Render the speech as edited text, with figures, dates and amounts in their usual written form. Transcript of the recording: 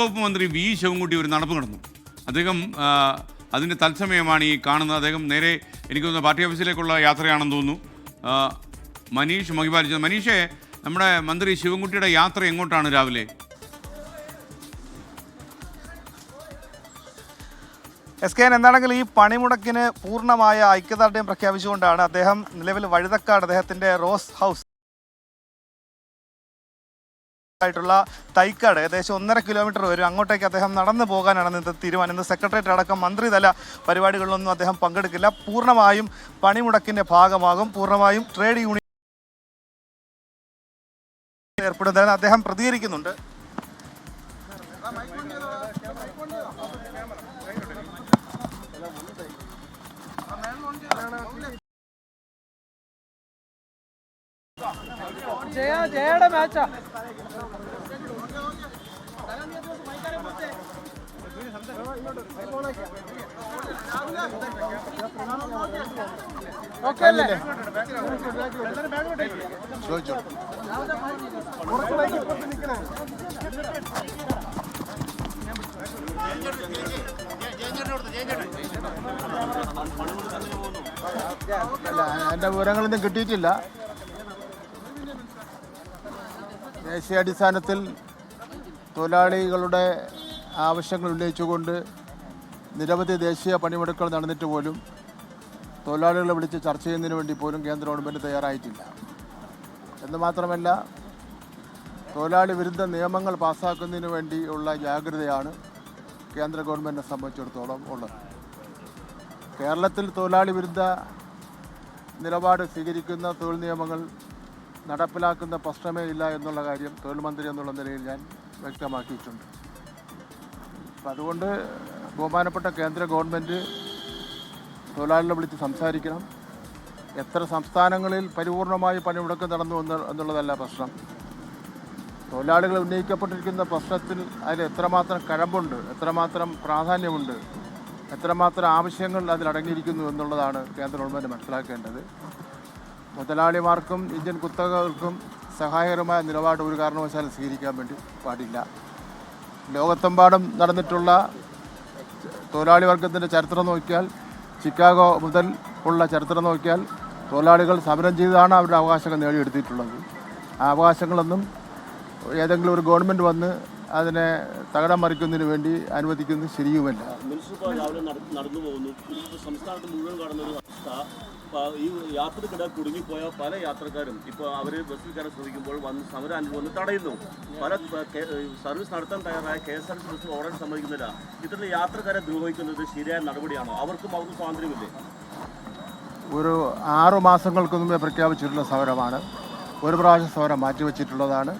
വകുപ്പ് മന്ത്രി വി ശിവൻകുട്ടി ഒരു നടപ്പ് നടന്നു. അദ്ദേഹം അതിൻ്റെ തത്സമയമാണ് ഈ കാണുന്നത്. അദ്ദേഹം നേരെ എനിക്ക് തോന്നുന്നു പാർട്ടി ഓഫീസിലേക്കുള്ള യാത്രയാണെന്ന് തോന്നുന്നു. മനീഷ് മൊഹിപാലിച്ചത്. മനീഷേ, നമ്മുടെ മന്ത്രി ശിവൻകുട്ടിയുടെ യാത്ര എങ്ങോട്ടാണ് രാവിലെ? SKN എന്താണെങ്കിൽ ഈ പണിമുടക്കിന് പൂർണ്ണമായ ഐക്യദാർഢ്യം പ്രഖ്യാപിച്ചുകൊണ്ടാണ് അദ്ദേഹം നിലവിൽ വഴുതക്കാട് അദ്ദേഹത്തിൻ്റെ റോസ് ഹൗസ് ആയിട്ടുള്ള തൈക്കാട് ഏകദേശം 1.5 കിലോമീറ്റർ വരും. അങ്ങോട്ടേക്ക് അദ്ദേഹം നടന്നു പോകാനാണ് ഇന്നത്തെ തീരുമാനം. ഇന്ന് സെക്രട്ടേറിയറ്റ് അടക്കം മന്ത്രിതല പരിപാടികളിലൊന്നും അദ്ദേഹം പങ്കെടുക്കില്ല. പൂർണ്ണമായും പണിമുടക്കിൻ്റെ ഭാഗമാകും. പൂർണ്ണമായും ട്രേഡ് യൂണിയൻ ഏർപ്പെടുന്നതിന് അദ്ദേഹം പ്രതികരിക്കുന്നുണ്ട്. ജയയുടെ മാച്ചാ. ഓക്കെ അല്ലേ? ചോദിച്ചോ. എൻ്റെ വിവരങ്ങളൊന്നും കിട്ടിയിട്ടില്ല. ദേശീയാടിസ്ഥാനത്തിൽ തൊഴിലാളികളുടെ ആവശ്യങ്ങൾ ഉന്നയിച്ചുകൊണ്ട് നിരവധി ദേശീയ പണിമുടക്കുകൾ നടന്നിട്ട് പോലും തൊഴിലാളികളെ വിളിച്ച് ചർച്ച ചെയ്യുന്നതിന് വേണ്ടി പോലും കേന്ദ്ര ഗവൺമെൻറ് തയ്യാറായിട്ടില്ല. എന്ന് മാത്രമല്ല, തൊഴിലാളി വിരുദ്ധ നിയമങ്ങൾ പാസ്സാക്കുന്നതിന് വേണ്ടിയുള്ള ജാഗ്രതയാണ് കേന്ദ്ര ഗവൺമെൻറ്റിനെ സംബന്ധിച്ചിടത്തോളം ഉള്ളത്. കേരളത്തിൽ തൊഴിലാളി വിരുദ്ധ നിലപാട് സ്വീകരിക്കുന്ന തൊഴിൽ നിയമങ്ങൾ നടപ്പിലാക്കുന്ന പ്രശ്നമേ ഇല്ല എന്നുള്ള കാര്യം തൊഴിൽ മന്ത്രി എന്നുള്ള നിലയിൽ ഞാൻ വ്യക്തമാക്കിയിട്ടുണ്ട്. അപ്പം അതുകൊണ്ട് ബഹുമാനപ്പെട്ട കേന്ദ്ര ഗവൺമെൻറ് തൊഴിലാളികളെ വിളിച്ച് സംസാരിക്കണം. എത്ര സംസ്ഥാനങ്ങളിൽ പരിപൂർണമായി പണിമുടക്ക് നടന്നു എന്നുള്ളതല്ല പ്രശ്നം. തൊഴിലാളികൾ ഉന്നയിക്കപ്പെട്ടിരിക്കുന്ന പ്രശ്നത്തിൽ അതിൽ എത്രമാത്രം കഴമ്പുണ്ട്, എത്രമാത്രം പ്രാധാന്യമുണ്ട്, എത്രമാത്രം ആവശ്യങ്ങൾ അതിലടങ്ങിയിരിക്കുന്നു എന്നുള്ളതാണ് കേന്ദ്ര ഗവൺമെൻറ് മനസ്സിലാക്കേണ്ടത്. മുതലാളിമാർക്കും ഇന്ത്യൻ കുത്തകകൾക്കും സഹായകരമായ നിലപാട് ഒരു കാരണവശാലും സ്വീകരിക്കാൻ വേണ്ടി പാടില്ല. ലോകത്തെമ്പാടും നടന്നിട്ടുള്ള തൊഴിലാളി വർഗത്തിൻ്റെ ചരിത്രം നോക്കിയാൽ, ചിക്കാഗോ മുതൽ ഉള്ള ചരിത്രം നോക്കിയാൽ, തൊഴിലാളികൾ സമരം ചെയ്താണ് അവരുടെ അവകാശങ്ങൾ നേടിയെടുത്തിട്ടുള്ളത്. ആ അവകാശങ്ങളൊന്നും ഏതെങ്കിലും ഒരു ഗവൺമെൻറ് വന്ന് അതിനെ തകിടം മറിക്കുന്നതിന് വേണ്ടി അനുവദിക്കുന്നത് ശരിയുമല്ല. നടന്നു പോകുന്നു സംസ്ഥാനത്ത് മുഴുവൻ കടന്നൊരു അവസ്ഥ. ഈ യാത്രക്കിടെ കുടുങ്ങിപ്പോയ പല യാത്രക്കാരും ഇപ്പോൾ അവർ ബസ്സിൽ കയറാൻ ശ്രമിക്കുമ്പോൾ സമരം അനുഭവം തടയുന്നു. പല സർവീസ് നടത്താൻ തയ്യാറായ KSRTC ബസ് ഓടാൻ സമ്മതിക്കുന്നില്ല. ഇത്തരം യാത്രക്കാരെ ദ്രോഹിക്കുന്നത് ശരിയായ നടപടിയാണോ? അവർക്കും സ്വാതന്ത്ര്യമില്ലേ? ഒരു 6 മാസങ്ങൾക്ക് മുമ്പേ പ്രഖ്യാപിച്ചിട്ടുള്ള സമരമാണ്. ഒരു പ്രാവശ്യം സമരം മാറ്റിവെച്ചിട്ടുള്ളതാണ്.